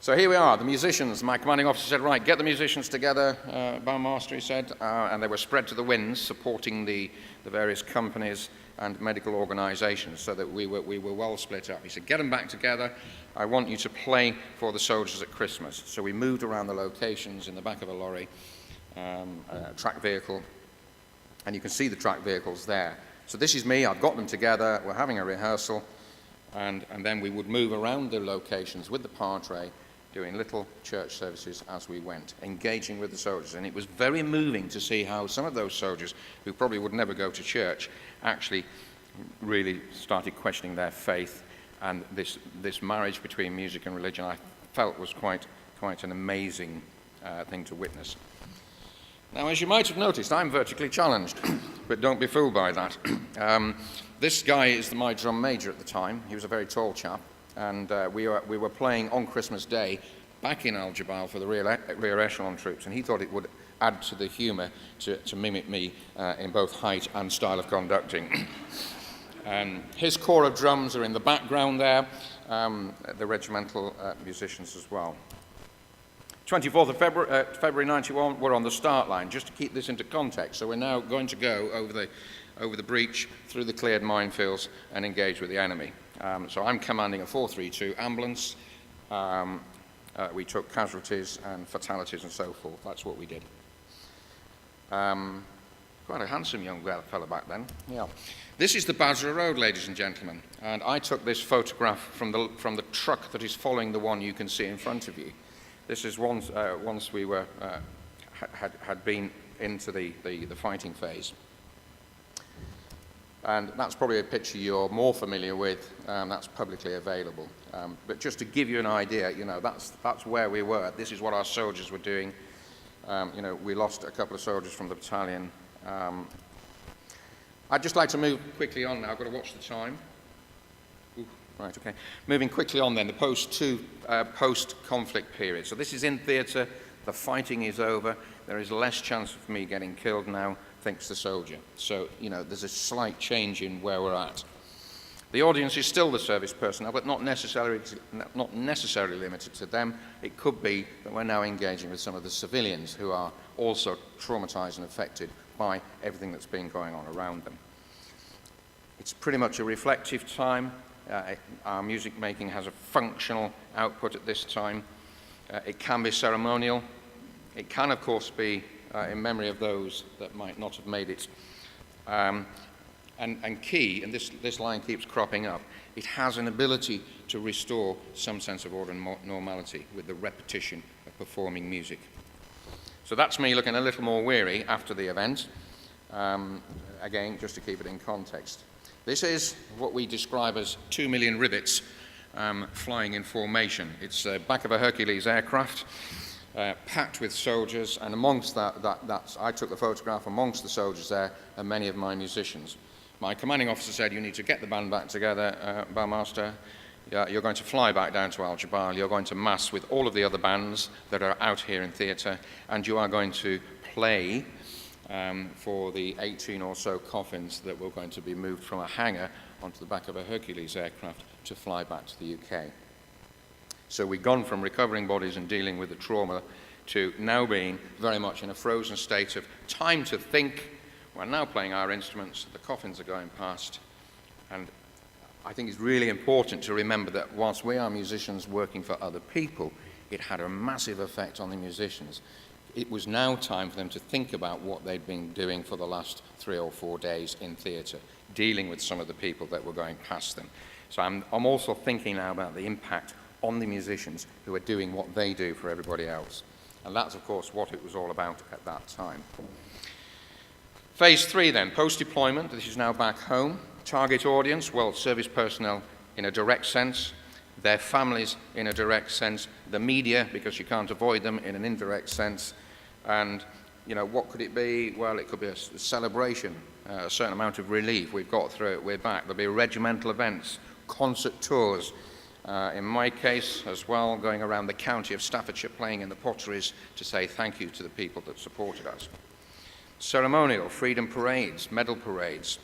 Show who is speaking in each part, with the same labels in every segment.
Speaker 1: So here we are, the musicians. My commanding officer said, right, get the musicians together, Bandmaster, he said, and they were spread to the winds, supporting the various companies and medical organizations, so that we were well split up. He said, get them back together. I want you to play for the soldiers at Christmas. So we moved around the locations in the back of a lorry, a track vehicle, and you can see the track vehicles there. So this is me, I've got them together, we're having a rehearsal, and then we would move around the locations with the padre, doing little church services as we went, engaging with the soldiers. And it was very moving to see how some of those soldiers, who probably would never go to church, actually really started questioning their faith. And this marriage between music and religion, I felt, was quite an amazing thing to witness. Now, as you might have noticed, I'm vertically challenged, but don't be fooled by that. This guy is my drum major at the time. He was a very tall chap. And we were playing on Christmas Day back in Al-Jabal for the rear echelon troops, and he thought it would add to the humour to mimic me in both height and style of conducting. His corps of drums are in the background there, the regimental musicians as well. 24th of February 91, we're on the start line, just to keep this into context. So we're now going to go over the breach, through the cleared minefields, and engage with the enemy. So I'm commanding a 432 ambulance. We took casualties and fatalities and so forth. That's what we did. Quite a handsome young fellow back then. Yeah. This is the Basra Road, ladies and gentlemen. And I took this photograph from the truck that is following the one you can see in front of you. This is once we were had been into the fighting phase. And that's probably a picture you're more familiar with. That's publicly available. But just to give you an idea, that's where we were. This is what our soldiers were doing. We lost a couple of soldiers from the battalion. I'd just like to move quickly on now. I've got to watch the time. Ooh, right, okay. Moving quickly on then, the post-conflict period. So this is in theatre. The fighting is over. There is less chance of me getting killed now, thinks the soldier. So, there's a slight change in where we're at. The audience is still the service personnel, but not necessarily limited to them. It could be that we're now engaging with some of the civilians who are also traumatized and affected by everything that's been going on around them. It's pretty much a reflective time. Our music making has a functional output at this time. It can be ceremonial. It can, of course, be in memory of those that might not have made it. And key, and this line keeps cropping up, it has an ability to restore some sense of order and normality with the repetition of performing music. So that's me looking a little more weary after the event. Again, just to keep it in context. This is what we describe as 2 million rivets flying in formation. It's the back of a Hercules aircraft, packed with soldiers, and amongst that's I took the photograph. Amongst the soldiers there are many of my musicians. My commanding officer said, you need to get the band back together, Bandmaster. You're going to fly back down to Al-Jabal. You're going to mass with all of the other bands that are out here in theatre, and you are going to play for the 18 or so coffins that were going to be moved from a hangar onto the back of a Hercules aircraft to fly back to the UK. So we've gone from recovering bodies and dealing with the trauma to now being very much in a frozen state of time to think. We're now playing our instruments, the coffins are going past, and I think it's really important to remember that whilst we are musicians working for other people, it had a massive effect on the musicians. It was now time for them to think about what they'd been doing for the last 3 or 4 days in theatre, dealing with some of the people that were going past them. So I'm also thinking now about the impact on the musicians who are doing what they do for everybody else. And that's, of course, what it was all about at that time. Phase 3 then, post-deployment. This is now back home. Target audience, well, service personnel in a direct sense, their families in a direct sense, the media, because you can't avoid them, in an indirect sense. And, what could it be? Well, it could be a celebration, a certain amount of relief. We've got through it, we're back. There'll be regimental events, concert tours. In my case as well, going around the county of Staffordshire playing in the potteries to say thank you to the people that supported us. Ceremonial, freedom parades, medal parades,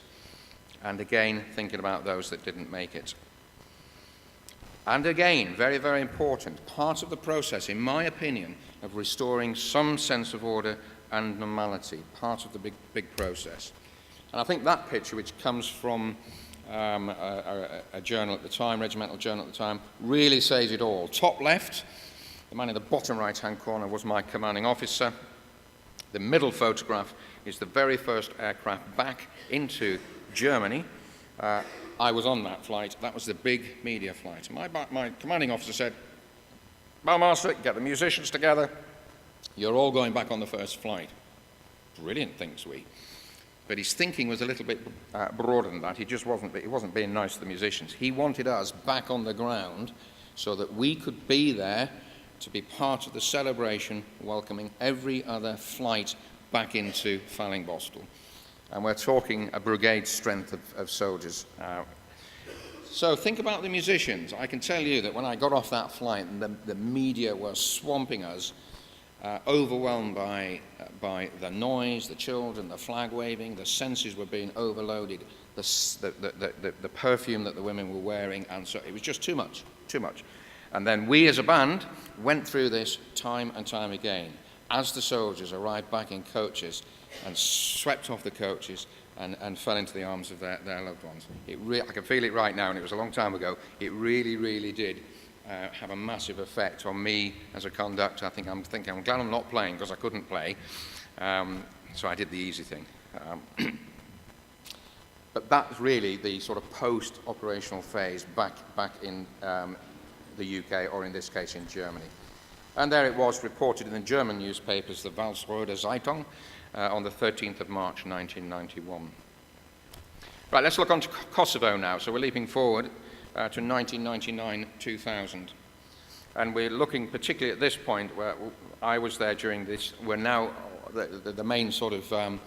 Speaker 1: and again thinking about those that didn't make it. And again, very, very important, part of the process, in my opinion, of restoring some sense of order and normality, part of the big process. And I think that picture, which comes from a journal at the time, regimental journal at the time, really says it all. Top left, the man in the bottom right-hand corner was my commanding officer. The middle photograph is the very first aircraft back into Germany. I was on that flight. That was the big media flight. My commanding officer said, "Bowmaster, get the musicians together. You're all going back on the first flight." Brilliant, thinks we. But his thinking was a little bit broader than that. He wasn't being nice to the musicians. He wanted us back on the ground so that we could be there to be part of the celebration, welcoming every other flight back into Fallingbostel. And we're talking a brigade strength of soldiers. So think about the musicians. I can tell you that when I got off that flight, the media were swamping us, overwhelmed by the noise, the children, the flag waving, the senses were being overloaded, the perfume that the women were wearing, and so it was just too much. And then we as a band went through this time and time again as the soldiers arrived back in coaches and swept off the coaches and fell into the arms of their loved ones. I can feel it right now, and it was a long time ago. It really, really did have a massive effect on me as a conductor. I'm glad I'm not playing, because I couldn't play, so I did the easy thing. But that's really the sort of post-operational phase back in the UK, or in this case in Germany. And there it was, reported in the German newspapers, the Walsrode Zeitung, on the 13th of March 1991. Right, let's look on to Kosovo now. So we're leaping forward to 1999-2000. And we're looking particularly at this point, where I was there during this. We're now, the main sort of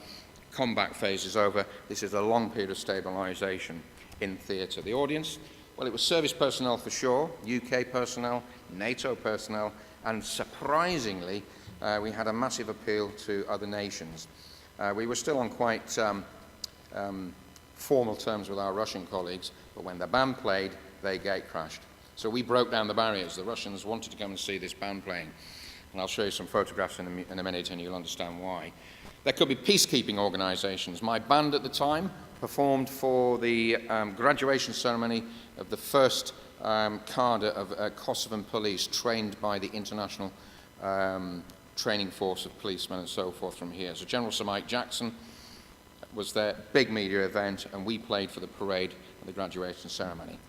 Speaker 1: combat phase is over. This is a long period of stabilisation in theatre. The audience, well, it was service personnel for sure, UK personnel, NATO personnel, and surprisingly, we had a massive appeal to other nations. We were still on quite formal terms with our Russian colleagues, but when the band played, they gate crashed. So we broke down the barriers. The Russians wanted to come and see this band playing. And I'll show you some photographs in a minute, and you'll understand why. There could be peacekeeping organizations. My band at the time performed for the graduation ceremony of the first cadre of Kosovan police trained by the International Training Force of policemen and so forth from here. So General Sir Mike Jackson was their big media event, and we played for the parade and the graduation ceremony.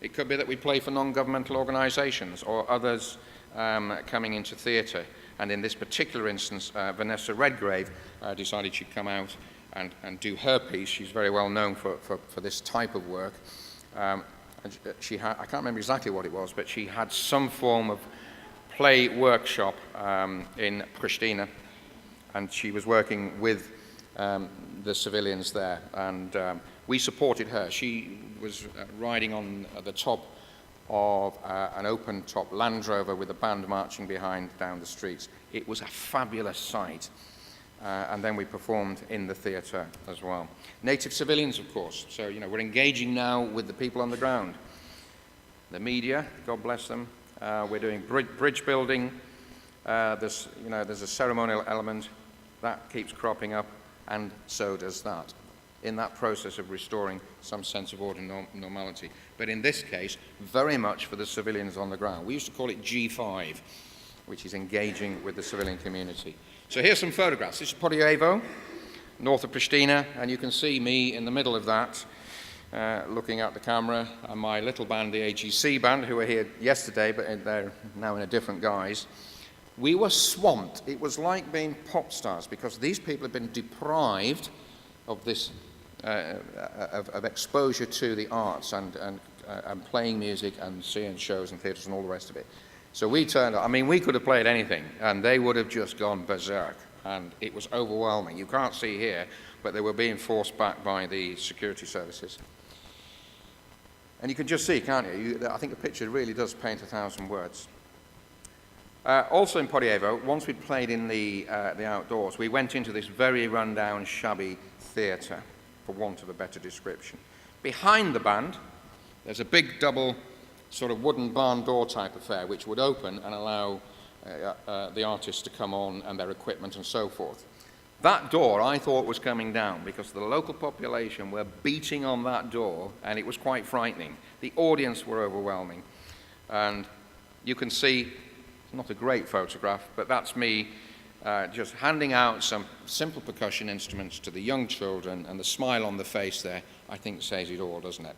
Speaker 1: It could be that we play for non-governmental organizations or others coming into theatre. And in this particular instance, Vanessa Redgrave decided she'd come out and do her piece. She's very well known for this type of work. And she had, I can't remember exactly what it was, but she had some form of play workshop in Pristina, and she was working with the civilians there, and we supported her. She was riding on the top of an open-top Land Rover with a band marching behind down the streets. It was a fabulous sight. And then we performed in the theatre as well. Native civilians, of course. So, we're engaging now with the people on the ground. The media, God bless them. We're doing bridge building. There's a ceremonial element. That keeps cropping up, and so does that, in that process of restoring some sense of order and normality. But in this case, very much for the civilians on the ground. We used to call it G5, which is engaging with the civilian community. So here's some photographs. This is Podievo, north of Pristina, and you can see me in the middle of that, looking at the camera, and my little band, the AGC band, who were here yesterday, but they're now in a different guise. We were swamped. It was like being pop stars, because these people have been deprived of this, of exposure to the arts and playing music and seeing shows and theatres and all the rest of it. So we turned up. I mean, we could have played anything, and they would have just gone berserk, and it was overwhelming. You can't see here, but they were being forced back by the security services. And you can just see, can't you? I think the picture really does paint 1,000 words. Also in Podievo, once we'd played in the outdoors, we went into this very run-down, shabby theatre, for want of a better description. Behind the band, there's a big double sort of wooden barn door type affair, which would open and allow the artists to come on and their equipment and so forth. That door I thought was coming down because the local population were beating on that door, and it was quite frightening. The audience were overwhelming. And you can see, not a great photograph, but that's me just handing out some simple percussion instruments to the young children, and the smile on the face there, I think, says it all, doesn't it?